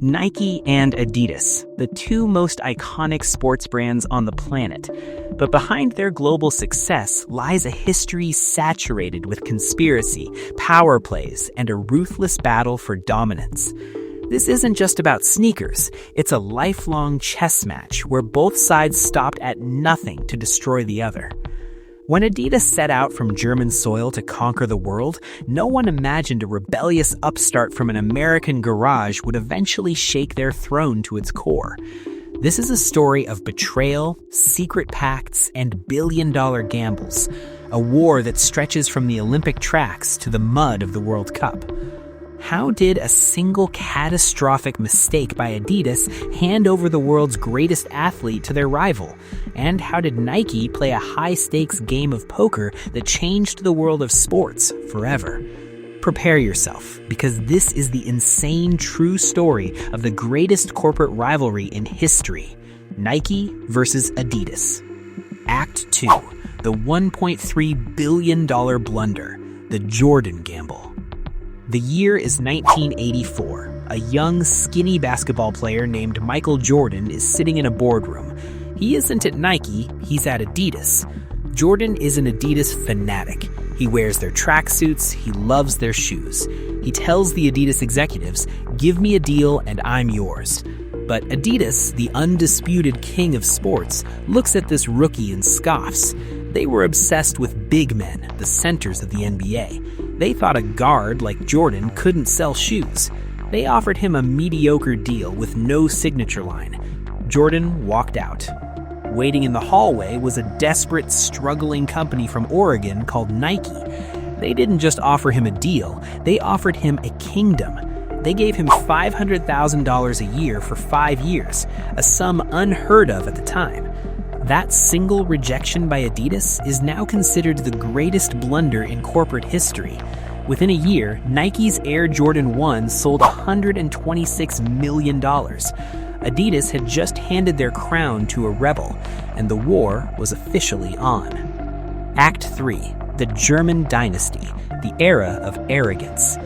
Nike and Adidas, the two most iconic sports brands on the planet. But behind their global success lies a history saturated with conspiracy, power plays, and a ruthless battle for dominance. This isn't just about sneakers, it's a lifelong chess match where both sides stopped at nothing to destroy the other. When Adidas set out from German soil to conquer the world, no one imagined a rebellious upstart from an American garage would eventually shake their throne to its core. This is a story of betrayal, secret pacts, and billion-dollar gambles, a war that stretches from the Olympic tracks to the mud of the World Cup. How did a single catastrophic mistake by Adidas hand over the world's greatest athlete to their rival? And how did Nike play a high-stakes game of poker that changed the world of sports forever? Prepare yourself, because this is the insane true story of the greatest corporate rivalry in history: Nike versus Adidas. Act 2, the $1.3 billion blunder, the Jordan gamble. The year is 1984. A young, skinny basketball player named Michael Jordan is sitting in a boardroom. He isn't at Nike, he's at Adidas. Jordan is an Adidas fanatic. He wears their tracksuits, he loves their shoes. He tells the Adidas executives, "Give me a deal and I'm yours." But Adidas, the undisputed king of sports, looks at this rookie and scoffs. They were obsessed with big men, the centers of the NBA. They thought a guard like Jordan couldn't sell shoes. They offered him a mediocre deal with no signature line. Jordan walked out. Waiting in the hallway was a desperate, struggling company from Oregon called Nike. They didn't just offer him a deal, they offered him a kingdom. They gave him $500,000 a year for 5 years, a sum unheard of at the time. That single rejection by Adidas is now considered the greatest blunder in corporate history. Within a year, Nike's Air Jordan 1 sold $126 million. Adidas had just handed their crown to a rebel, and the war was officially on. Act 3, the German dynasty, the era of arrogance.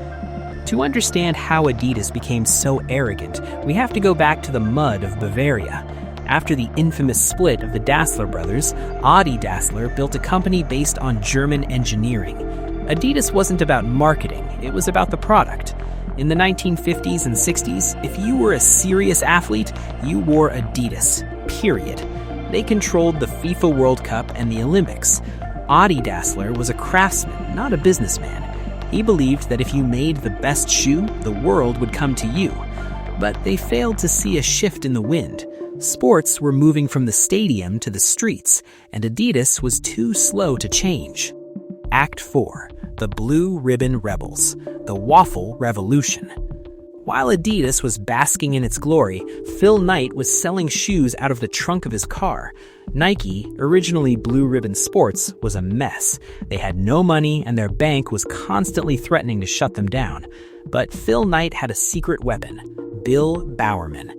To understand how Adidas became so arrogant, we have to go back to the mud of Bavaria. After the infamous split of the Dassler brothers, Adi Dassler built a company based on German engineering. Adidas wasn't about marketing, it was about the product. In the 1950s and 60s, if you were a serious athlete, you wore Adidas, period. They controlled the FIFA World Cup and the Olympics. Adi Dassler was a craftsman, not a businessman. He believed that if you made the best shoe, the world would come to you. But they failed to see a shift in the wind. Sports were moving from the stadium to the streets, and Adidas was too slow to change. Act 4, the Blue Ribbon Rebels, the Waffle Revolution. While Adidas was basking in its glory, Phil Knight was selling shoes out of the trunk of his car. Nike, originally Blue Ribbon Sports, was a mess. They had no money, and their bank was constantly threatening to shut them down. But Phil Knight had a secret weapon: Bill Bowerman.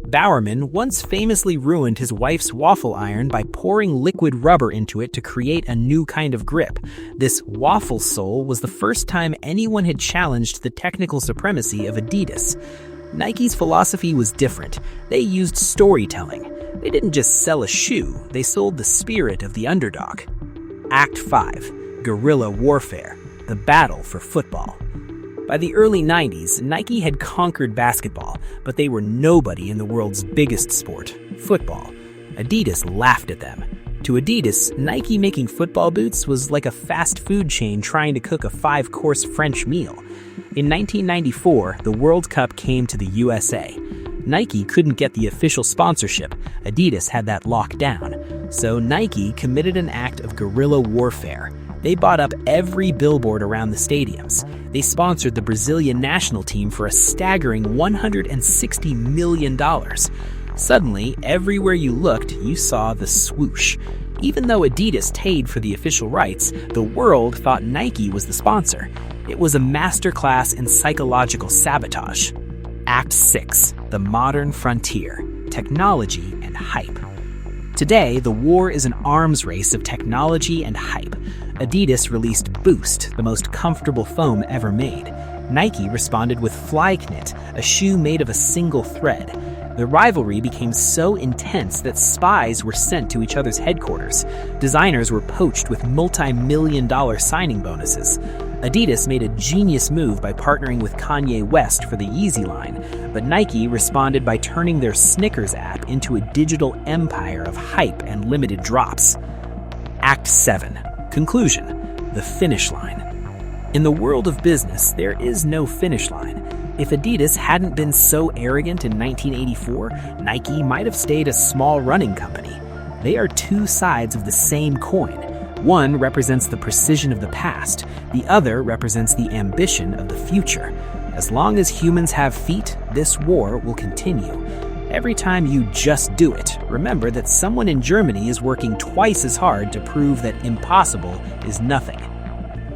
Bowerman once famously ruined his wife's waffle iron by pouring liquid rubber into it to create a new kind of grip. This waffle sole was the first time anyone had challenged the technical supremacy of Adidas. Nike's philosophy was different. They used storytelling. They didn't just sell a shoe, they sold the spirit of the underdog. Act 5, Guerrilla Warfare, the battle for football. By the early 90s, Nike had conquered basketball, but they were nobody in the world's biggest sport, football. Adidas laughed at them. To Adidas, Nike making football boots was like a fast food chain trying to cook a 5-course French meal. In 1994, the World Cup came to the USA. Nike couldn't get the official sponsorship. Adidas had that locked down. So Nike committed an act of guerrilla warfare. They bought up every billboard around the stadiums. They sponsored the Brazilian national team for a staggering $160 million. Suddenly, everywhere you looked, you saw the swoosh. Even though Adidas paid for the official rights, the world thought Nike was the sponsor. It was a masterclass in psychological sabotage. Act 6, the modern frontier, technology and hype. Today, the war is an arms race of technology and hype. Adidas released Boost, the most comfortable foam ever made. Nike responded with Flyknit, a shoe made of a single thread. The rivalry became so intense that spies were sent to each other's headquarters. Designers were poached with multi-million-dollar signing bonuses. Adidas made a genius move by partnering with Kanye West for the Yeezy line, but Nike responded by turning their Snickers app into a digital empire of hype and limited drops. Act 7. Conclusion. The finish line. In the world of business, there is no finish line. If Adidas hadn't been so arrogant in 1984, Nike might have stayed a small running company. They are two sides of the same coin. One represents the precision of the past, the other represents the ambition of the future. As long as humans have feet, this war will continue. Every time you just do it, remember that someone in Germany is working twice as hard to prove that impossible is nothing.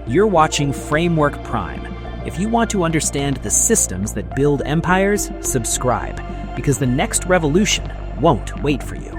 You're watching Framework Prime. If you want to understand the systems that build empires, subscribe, because the next revolution won't wait for you.